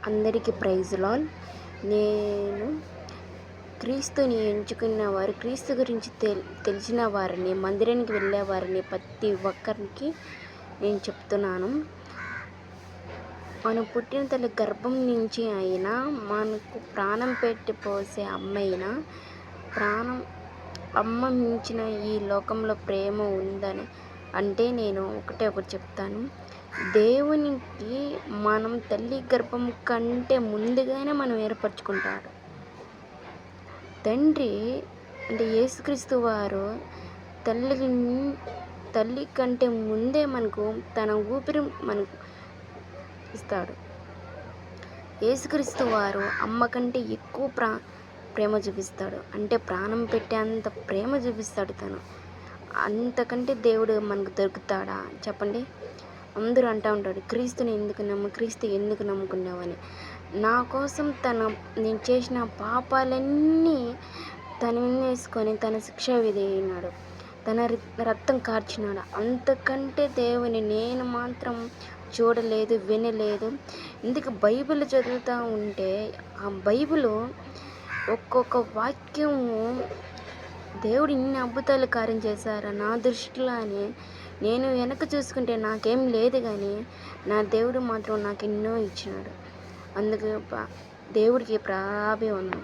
అందరికీ ప్రైజ్ లాల్. నేను క్రీస్తుని ఎంచుకున్న వారు, క్రీస్తు గురించి తెలిసిన వారిని, మందిరానికి వెళ్ళేవారిని ప్రతి ఒక్కరికి నేను చెప్తున్నాను. మనం పుట్టిన తల్లి గర్భం నుంచి అయినా, మనకు ప్రాణం పెట్టి పోసే అమ్మైనా, అమ్మ మించిన ఈ లోకంలో ప్రేమ ఉందని అంటే నేను ఒకటి చెప్తాను. దేవునికి మనం తల్లి గర్భం కంటే ముందుగానే మనం ఏర్పరచుకుంటాడు. తండ్రి అంటే యేసుక్రీస్తు వారు తల్లి కంటే ముందే మనకు తన ఊపిరి మనకు ఇస్తాడు. యేసుక్రీస్తు వారు అమ్మ కంటే ఎక్కువ ప్రేమ చూపిస్తాడు. అంటే ప్రాణం పెట్టేంత ప్రేమ చూపిస్తాడు తను. అంతకంటే దేవుడు మనకు దొరుకుతాడా చెప్పండి? అందరూ అంటూ ఉంటాడు, క్రీస్తు ఎందుకు నమ్ముకున్నావని. నా కోసం నేను చేసిన పాపాలన్నీ తన మీద వేసుకొని తన శిక్ష విధినాడు, తన రక్తం కార్చినాడు. అంతకంటే దేవుని నేను మాత్రం చూడలేదు, వినలేదు. ఇందుకు బైబిల్ చదువుతూ ఉంటే ఆ బైబిల్ ఒక్కొక్క వాక్యము దేవుడు ఇన్ని అద్భుతాలు కార్యం చేశారా నా దృష్టిలో అని నేను వెనక చూసుకుంటే నాకేం లేదు, కానీ నా దేవుడు మాత్రం నాకు ఎన్నో ఇచ్చినాడు. అందుకు దేవుడికి ప్రాభివందనం.